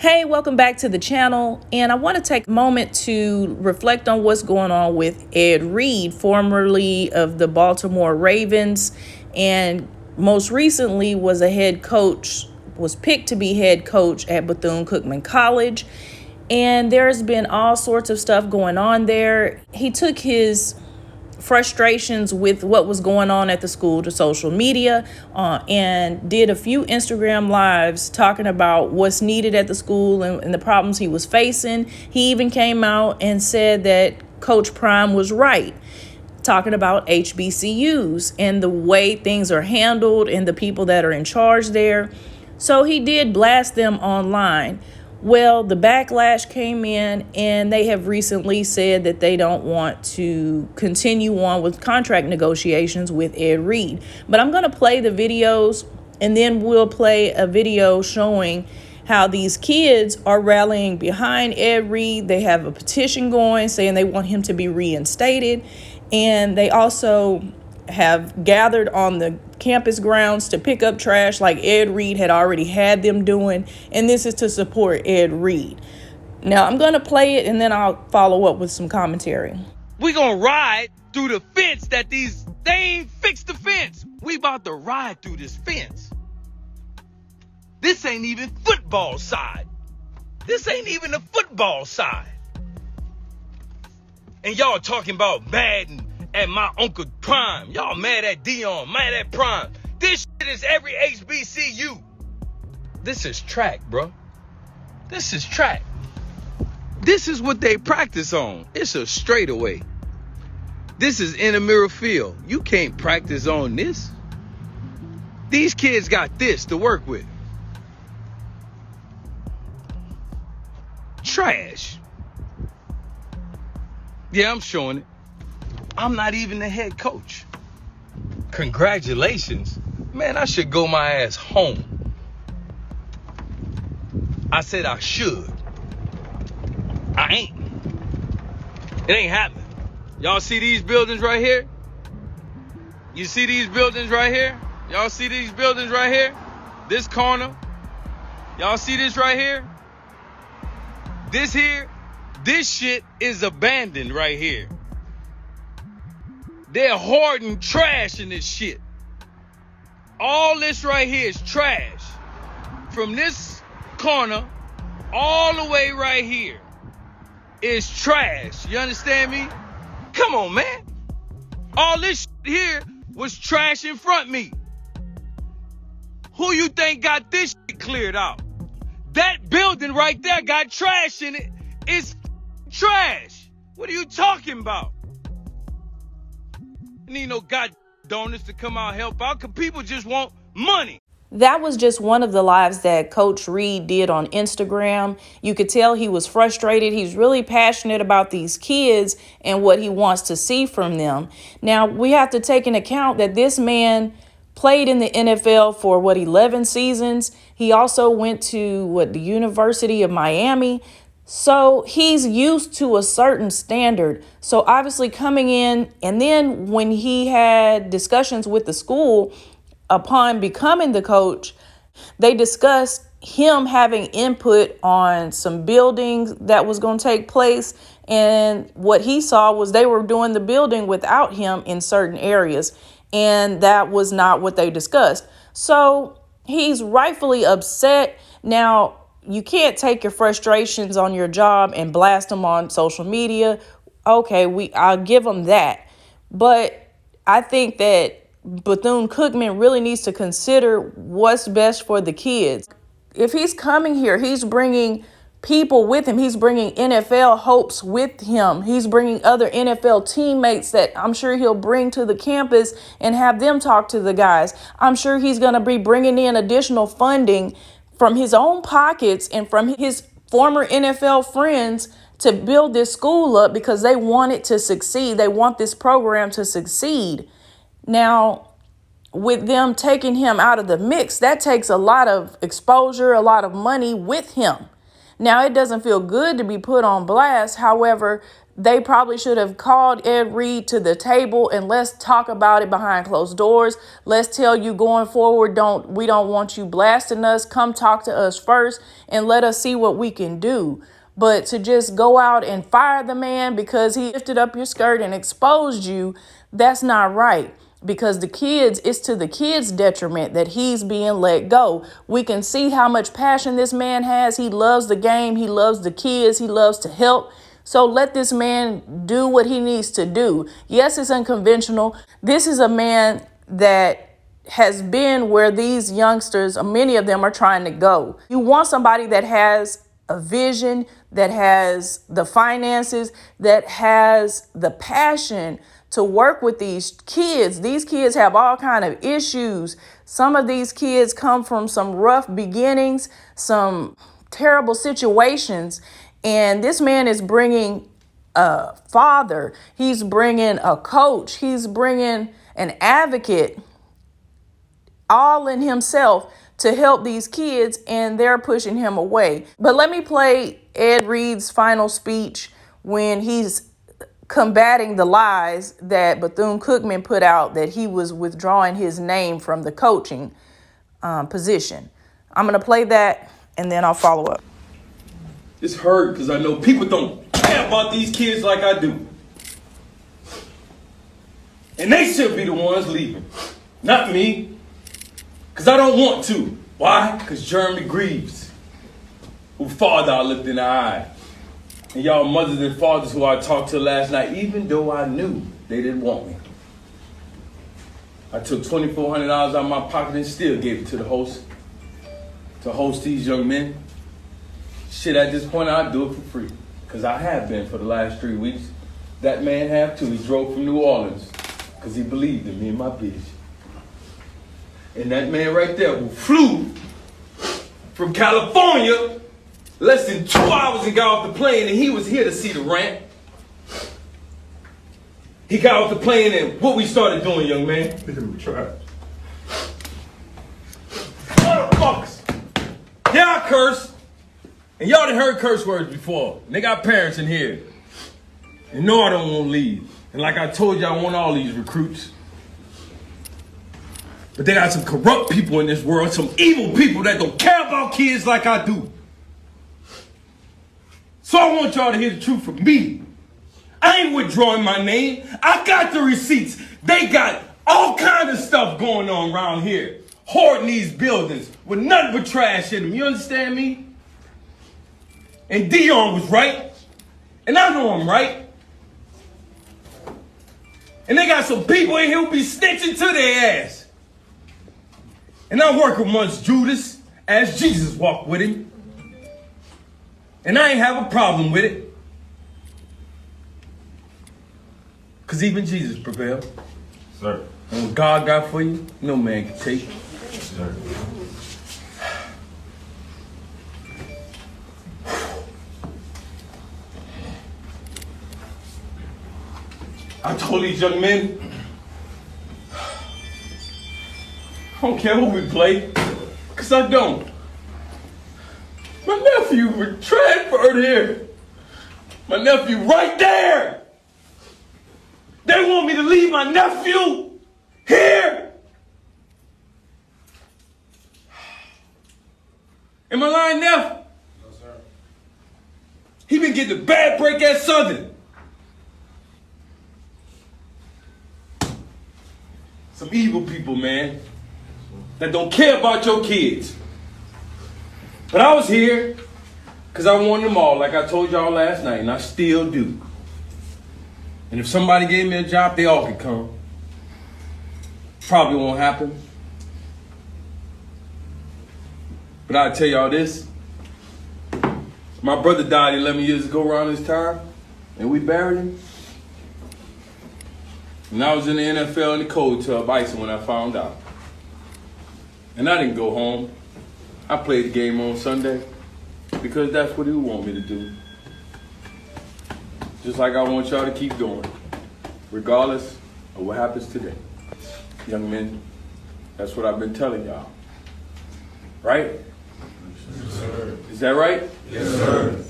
Hey, welcome back to the channel. And I want to take a moment to reflect on what's going on with Ed Reed, formerly of the Baltimore Ravens, and most recently was picked to be head coach at Bethune-Cookman College. And there's been all sorts of stuff going on there. He took his frustrations with what was going on at the school to social media and did a few Instagram lives talking about what's needed at the school and the problems he was facing. He even came out and said that Coach Prime was right, talking about HBCUs and the way things are handled and the people that are in charge there. So he did blast them online. Well, the backlash came in, and they have recently said that they don't want to continue on with contract negotiations with Ed Reed. But I'm going to play the videos, and then we'll play a video showing how these kids are rallying behind Ed Reed. They have a petition going saying they want him to be reinstated, and they also have gathered on the campus grounds to pick up trash like Ed Reed had already had them doing, and this is to support Ed Reed. Now I'm gonna play it and then I'll follow up with some commentary. We gonna ride through the fence they ain't fixed the fence. We about to ride through this fence. This ain't even football side. This ain't even the football side. And y'all talking about Madden at my Uncle Prime. Y'all mad at Dion, mad at Prime. This shit is every HBCU. This is track, bro. This is track. This is what they practice on. It's a straightaway. This is intramural field. You can't practice on this. These kids got this to work with. Trash. Yeah, I'm showing it. I'm not even the head coach. Congratulations. Man, I should go my ass home. I said I should. I ain't. It ain't happening. Y'all see these buildings right here? You see these buildings right here? Y'all see these buildings right here? This corner. Y'all see this right here? This here? This shit is abandoned right here. They're hoarding trash in this shit. All this right here is trash. From this corner all the way right here is trash. You understand me? Come on, man. All this shit here was trash in front of me. Who you think got this shit cleared out? That building right there got trash in it. It's trash. What are you talking about? Need no god donors to come out and help out because people just want money. That was just one of the lives that Coach Reed did on Instagram. You could tell he was frustrated. He's really passionate about these kids and what he wants to see from them. Now, we have to take into account that this man played in the NFL for 11 seasons. He also went to the University of Miami. So he's used to a certain standard. So obviously coming in, and then when he had discussions with the school upon becoming the coach, they discussed him having input on some buildings that was going to take place. And what he saw was they were doing the building without him in certain areas. And that was not what they discussed. So he's rightfully upset. Now, you can't take your frustrations on your job and blast them on social media. Okay, I'll give them that. But I think that Bethune-Cookman really needs to consider what's best for the kids. If he's coming here, he's bringing people with him. He's bringing NFL hopes with him. He's bringing other NFL teammates that I'm sure he'll bring to the campus and have them talk to the guys. I'm sure he's going to be bringing in additional funding from his own pockets and from his former NFL friends to build this school up because they want it to succeed. They want this program to succeed. Now, with them taking him out of the mix, that takes a lot of exposure, a lot of money with him. Now, it doesn't feel good to be put on blast. However, They probably should have called Ed Reed to the table and let's talk about it behind closed doors. Let's tell you going forward, we don't want you blasting us. Come talk to us first and let us see what we can do. But to just go out and fire the man because he lifted up your skirt and exposed you, that's not right. Because it's to the kids' detriment that he's being let go. We can see how much passion this man has. He loves the game. He loves the kids. He loves to help. So let this man do what he needs to do. Yes, it's unconventional. This is a man that has been where these youngsters, many of them, are trying to go. You want somebody that has a vision, that has the finances, that has the passion to work with these kids. These kids have all kind of issues. Some of these kids come from some rough beginnings, some terrible situations. And this man is bringing a father. He's bringing a coach. He's bringing an advocate all in himself to help these kids, and they're pushing him away. But let me play Ed Reed's final speech when he's combating the lies that Bethune-Cookman put out that he was withdrawing his name from the coaching position. I'm going to play that, and then I'll follow up. It's hurt because I know people don't care about these kids like I do. And they should be the ones leaving, not me. Because I don't want to. Why? Because Jeremy Greaves, who father I looked in the eye, and y'all mothers and fathers who I talked to last night, even though I knew they didn't want me. I took $2,400 out of my pocket and still gave it to the host to host these young men. Shit, at this point, I'd do it for free. Because I have been for the last 3 weeks. That man have too. He drove from New Orleans because he believed in me and my vision. And that man right there who flew from California less than 2 hours and got off the plane, and he was here to see the ramp. He got off the plane, and what we started doing, young man? Motherfuckers! Yeah, I curse. And y'all done heard curse words before. And they got parents in here. And no, I don't want to leave. And like I told you, I want all these recruits. But they got some corrupt people in this world, some evil people that don't care about kids like I do. So I want y'all to hear the truth from me. I ain't withdrawing my name. I got the receipts. They got all kinds of stuff going on around here. Hoarding these buildings with nothing but trash in them. You understand me? And Dion was right. And I know I'm right. And they got some people in here who be snitching to their ass. And I work amongst Judas as Jesus walked with him. And I ain't have a problem with it. Because even Jesus prevailed. Sir. And what God got for you, no man can take. Sir. I told these young men, I don't care who we play, because I don't. My nephew was transferred here. My nephew right there. They want me to leave my nephew here. Am I lying, Neff? No, sir. He been getting a bad break at Southern. Some evil people, man, that don't care about your kids. But I was here because I wanted them all, like I told y'all last night, and I still do. And if somebody gave me a job, they all could come. Probably won't happen. But I'll tell y'all this. My brother died 11 years ago around this time, and we buried him. And I was in the NFL in the cold tub icing when I found out. And I didn't go home. I played the game on Sunday because that's what he would want me to do. Just like I want y'all to keep going, regardless of what happens today. Young men, that's what I've been telling y'all. Right? Yes, sir. Is that right? Yes, sir.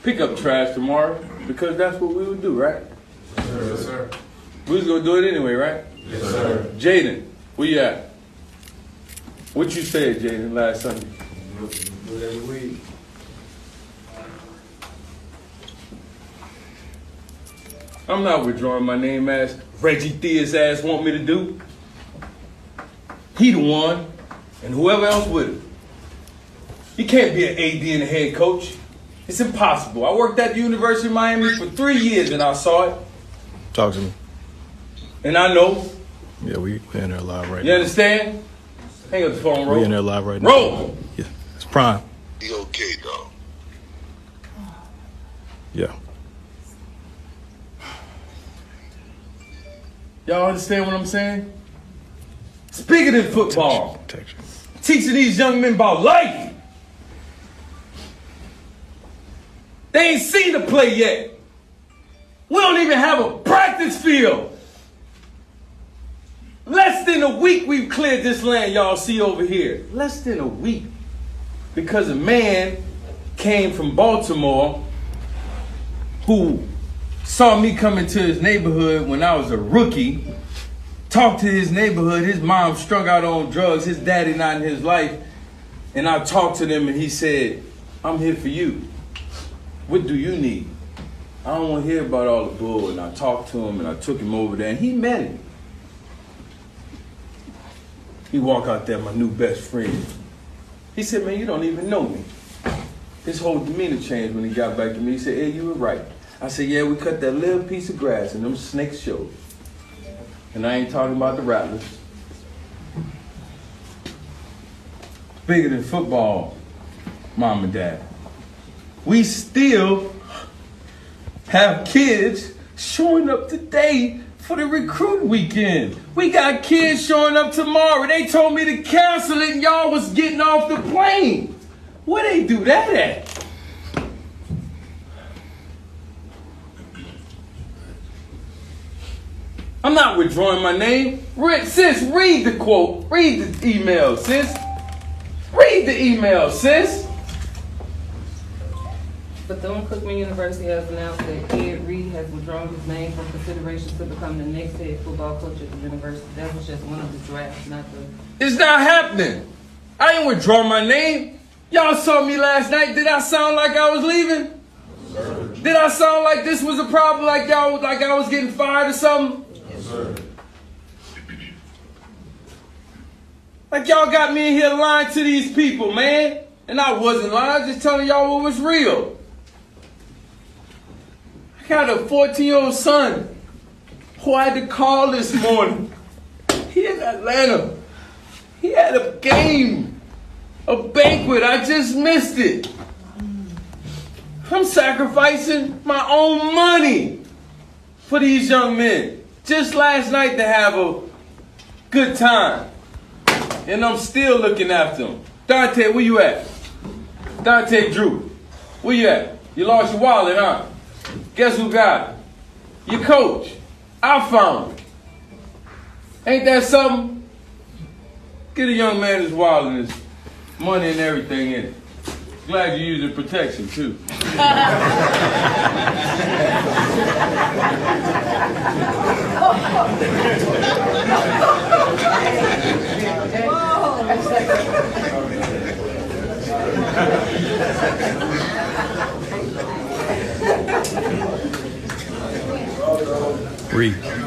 pick up trash tomorrow because that's what we would do, right? Yes, sir. We was gonna do it anyway, right? Yes, sir. Jaden, where you at? What you said, Jaden, last Sunday? Do it every week. I'm not withdrawing my name as Reggie Thea's ass want me to do. He the one, and whoever else with him. You can't be an AD and a head coach. It's impossible. I worked at the University of Miami for 3 years and I saw it. Talk to me. And I know. Yeah, we in there live right You now. understand? Hang up the phone, roll. We in there live right now. Roll! Yeah, it's prime. Be okay, though. Yeah. Y'all understand what I'm saying? It's bigger than football. Protection. Teaching these young men about life. They ain't seen the play yet. We don't even have a practice field. Less than a week we've cleared this land y'all see over here. Less than a week. Because a man came from Baltimore who saw me come into his neighborhood when I was a rookie, talked to his neighborhood, his mom strung out on drugs, his daddy not in his life, and I talked to them and he said, I'm here for you. What do you need? I don't want to hear about all the bull. And I talked to him and I took him over there and he met him. He walked out there, my new best friend. He said, man, you don't even know me. His whole demeanor changed when he got back to me. He said, hey, you were right. I said, yeah, we cut that little piece of grass and them snakes showed. And I ain't talking about the rattlers. Bigger than football, mom and dad. We still have kids showing up today for the recruit weekend. We got kids showing up tomorrow. They told me to cancel it and y'all was getting off the plane. Where they do that at? I'm not withdrawing my name. Sis, read the quote. Read the email, sis. Read the email, sis. Bethune-Cookman University has announced that Ed Reed has withdrawn his name from consideration to become the next head football coach at the university. That was just one of the drafts, not the... It's not happening. I ain't withdraw my name. Y'all saw me last night. Did I sound like I was leaving? Sir. Did I sound like this was a problem, like y'all, like I was getting fired or something? Yes, sir. Like y'all got me in here lying to these people, man. And I wasn't lying, I was just telling y'all what was real. I got a 14-year-old son who I had to call this morning. He in Atlanta. He had a game, a banquet. I just missed it. I'm sacrificing my own money for these young men. Just last night to have a good time. And I'm still looking after them. Dante, where you at? Dante Drew, where you at? You lost your wallet, huh? Guess who got it? Your coach. I found it. Ain't that something? Get a young man his wallet and his money and everything in it. Glad you're using protection, too.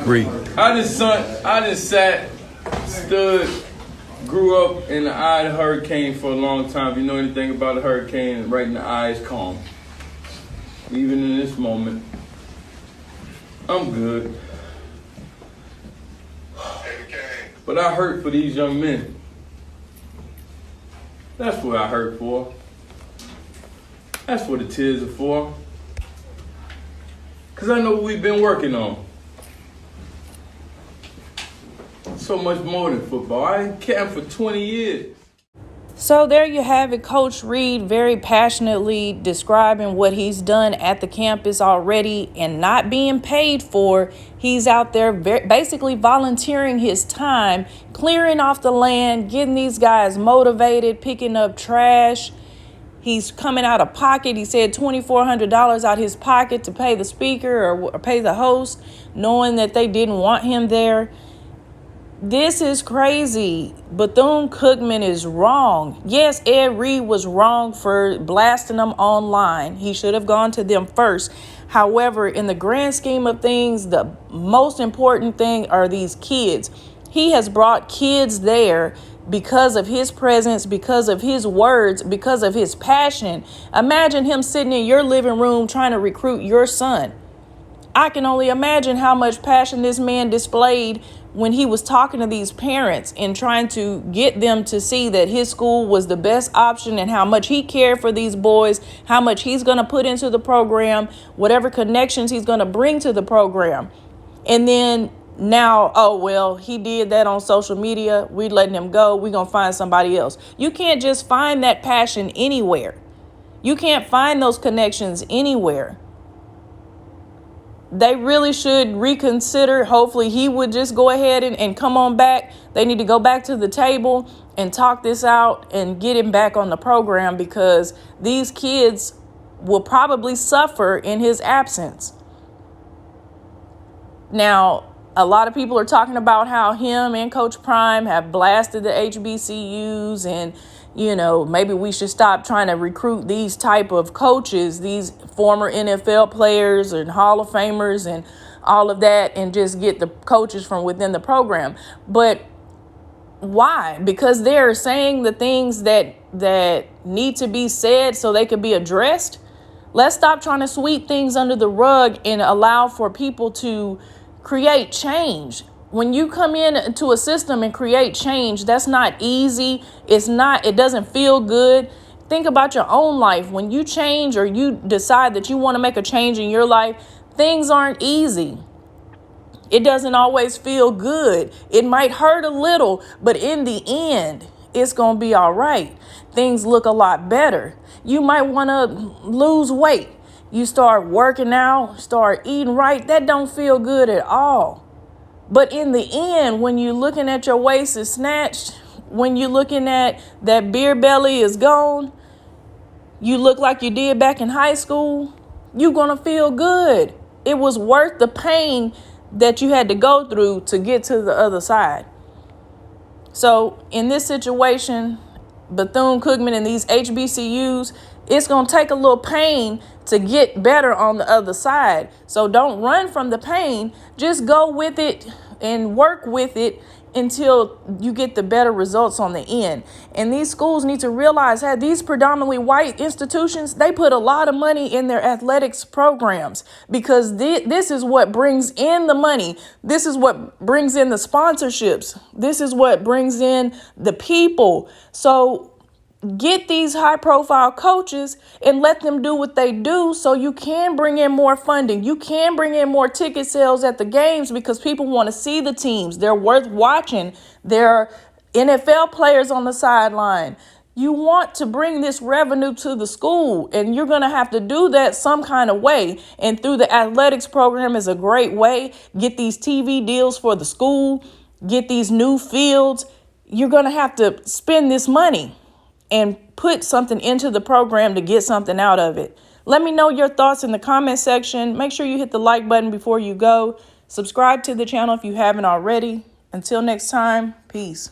Read. I just sat, stood, grew up in the eye of the hurricane for a long time. If you know anything about a hurricane, right in the eye is calm. Even in this moment, I'm good. But I hurt for these young men. That's what I hurt for. That's what the tears are for. Because I know what we've been working on. So much more than football. I didn't care for 20 years. So there you have it, Coach Reed very passionately describing what he's done at the campus already and not being paid for. He's out there basically volunteering his time, clearing off the land, getting these guys motivated, picking up trash. He's coming out of pocket. He said $2,400 out his pocket to pay the speaker or pay the host, knowing that they didn't want him there. This is crazy. Bethune-Cookman is wrong. Yes, Ed Reed was wrong for blasting them online. He should have gone to them first. However, in the grand scheme of things, the most important thing are these kids. He has brought kids there because of his presence, because of his words, because of his passion. Imagine him sitting in your living room trying to recruit your son. I can only imagine how much passion this man displayed when he was talking to these parents and trying to get them to see that his school was the best option and how much he cared for these boys, how much he's going to put into the program, whatever connections he's going to bring to the program. And then now, oh, well, he did that on social media. We're letting him go. We're going to find somebody else. You can't just find that passion anywhere. You can't find those connections anywhere. They really should reconsider. Hopefully he would just go ahead and come on back. They need to go back to the table and talk this out and get him back on the program, because these kids will probably suffer in his absence. Now, a lot of people are talking about how him and Coach Prime have blasted the HBCUs, and maybe we should stop trying to recruit these type of coaches, these former NFL players and Hall of Famers and all of that, and just get the coaches from within the program. But why? Because they're saying the things that need to be said so they could be addressed. Let's stop trying to sweep things under the rug and allow for people to create change. When you come into a system and create change, that's not easy. It doesn't feel good. Think about your own life. When you change or you decide that you want to make a change in your life, things aren't easy. It doesn't always feel good. It might hurt a little, but in the end, it's going to be all right. Things look a lot better. You might want to lose weight. You start working out, start eating right. That don't feel good at all. But in the end, when you're looking at your waist is snatched, when you're looking at that beer belly is gone, you look like you did back in high school, you're going to feel good. It was worth the pain that you had to go through to get to the other side. So in this situation, Bethune-Cookman and these HBCUs, it's going to take a little pain to get better on the other side. So don't run from the pain. Just go with it and work with it until you get the better results on the end. And these schools need to realize that these predominantly white institutions, they put a lot of money in their athletics programs, because this is what brings in the money. This is what brings in the sponsorships. This is what brings in the people. So get these high profile coaches and let them do what they do, so you can bring in more funding. You can bring in more ticket sales at the games, because people want to see the teams. They're worth watching. There are NFL players on the sideline. You want to bring this revenue to the school, and you're going to have to do that some kind of way. And through the athletics program is a great way. Get these TV deals for the school. Get these new fields. You're going to have to spend this money and put something into the program to get something out of it. Let me know your thoughts in the comment section. Make sure you hit the like button before you go. Subscribe to the channel if you haven't already. Until next time, peace.